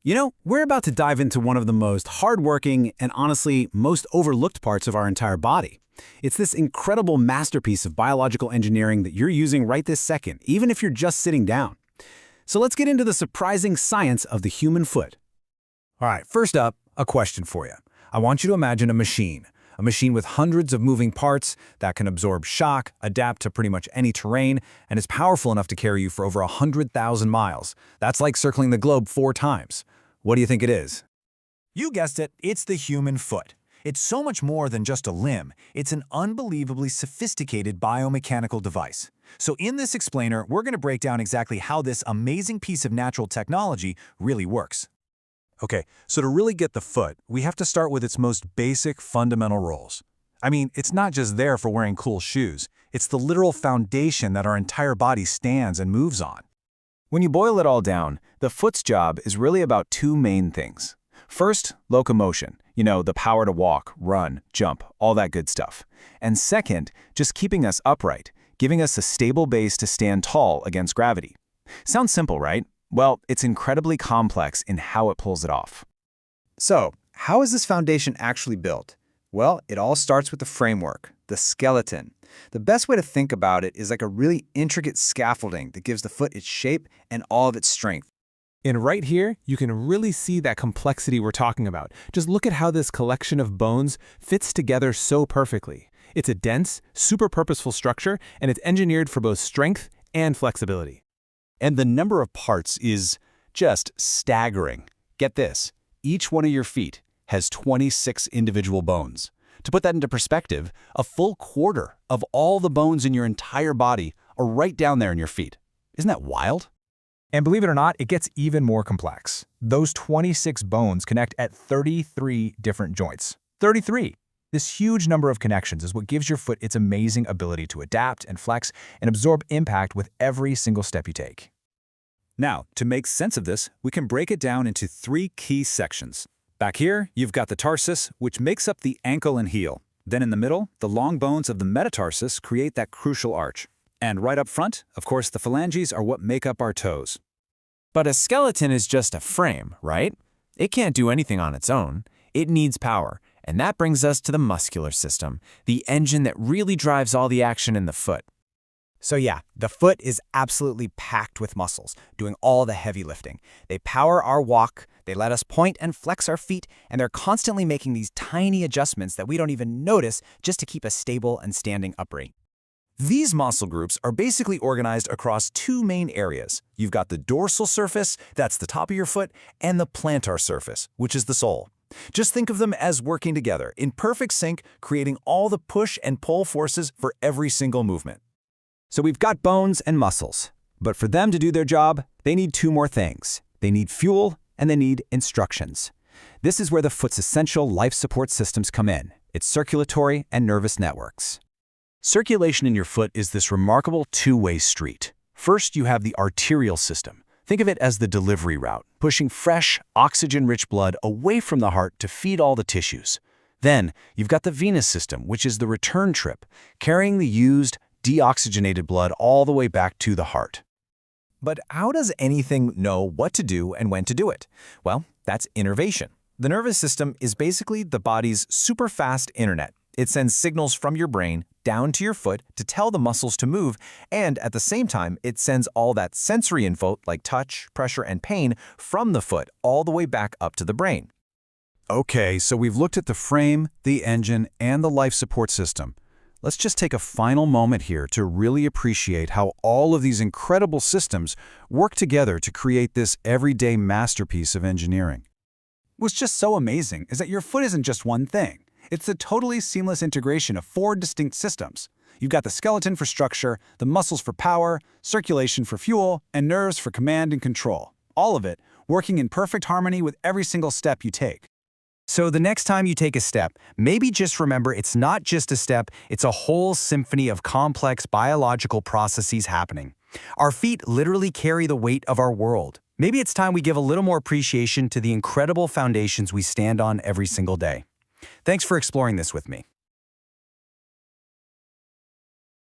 We're about to dive into one of the most hardworking and honestly most overlooked parts of our entire body. It's this incredible masterpiece of biological engineering that you're using right this second, even if you're just sitting down. So let's get into the surprising science of the human foot. All right, first up, a question for you. I want you to imagine a machine with hundreds of moving parts that can absorb shock, adapt to pretty much any terrain, and is powerful enough to carry you for over 100,000 miles. That's like circling the globe 4 times. What do you think it is? You guessed it, it's the human foot. It's so much more than just a limb. It's an unbelievably sophisticated biomechanical device. So in this explainer, we're going to break down exactly how this amazing piece of natural technology really works. Okay, so to really get the foot, we have to start with its most basic fundamental roles. I mean, it's not just there for wearing cool shoes. It's the literal foundation that our entire body stands and moves on. When you boil it all down, the foot's job is really about 2 main things. First, locomotion. The power to walk, run, jump, all that good stuff. And second, just keeping us upright, giving us a stable base to stand tall against gravity. Sounds simple, right? Well, it's incredibly complex in how it pulls it off. So, how is this foundation actually built? Well, it all starts with the framework, the skeleton. The best way to think about it is like a really intricate scaffolding that gives the foot its shape and all of its strength. And right here, you can really see that complexity we're talking about. Just look at how this collection of bones fits together so perfectly. It's a dense, super purposeful structure, and it's engineered for both strength and flexibility. And the number of parts is just staggering. Get this, each one of your feet has 26 individual bones. To put that into perspective, a full quarter of all the bones in your entire body are right down there in your feet. Isn't that wild? And believe it or not, it gets even more complex. Those 26 bones connect at 33 different joints. 33! This huge number of connections is what gives your foot its amazing ability to adapt and flex and absorb impact with every single step you take. Now, to make sense of this, we can break it down into 3 key sections. Back here, you've got the tarsus, which makes up the ankle and heel. Then in the middle, the long bones of the metatarsus create that crucial arch. And right up front, of course, the phalanges are what make up our toes. But a skeleton is just a frame, right? It can't do anything on its own. It needs power. And that brings us to the muscular system, the engine that really drives all the action in the foot. So yeah, the foot is absolutely packed with muscles, doing all the heavy lifting. They power our walk, they let us point and flex our feet, and they're constantly making these tiny adjustments that we don't even notice just to keep us stable and standing upright. These muscle groups are basically organized across 2 main areas. You've got the dorsal surface, that's the top of your foot, and the plantar surface, which is the sole. Just think of them as working together, in perfect sync, creating all the push and pull forces for every single movement. So we've got bones and muscles, but for them to do their job, they need 2 more things. They need fuel and they need instructions. This is where the foot's essential life support systems come in, its circulatory and nervous networks. Circulation in your foot is this remarkable 2-way street. First, you have the arterial system. Think of it as the delivery route, pushing fresh, oxygen-rich blood away from the heart to feed all the tissues. Then, you've got the venous system, which is the return trip, carrying the used, deoxygenated blood all the way back to the heart. But how does anything know what to do and when to do it? Well, that's innervation. The nervous system is basically the body's super fast internet. It sends signals from your brain down to your foot to tell the muscles to move, and at the same time, it sends all that sensory info like touch, pressure, and pain from the foot all the way back up to the brain. Okay, so we've looked at the frame, the engine, and the life support system. Let's just take a final moment here to really appreciate how all of these incredible systems work together to create this everyday masterpiece of engineering. What's just so amazing is that your foot isn't just one thing. It's a totally seamless integration of 4 distinct systems. You've got the skeleton for structure, the muscles for power, circulation for fuel, and nerves for command and control. All of it working in perfect harmony with every single step you take. So the next time you take a step, maybe just remember it's not just a step, it's a whole symphony of complex biological processes happening. Our feet literally carry the weight of our world. Maybe it's time we give a little more appreciation to the incredible foundations we stand on every single day. Thanks for exploring this with me.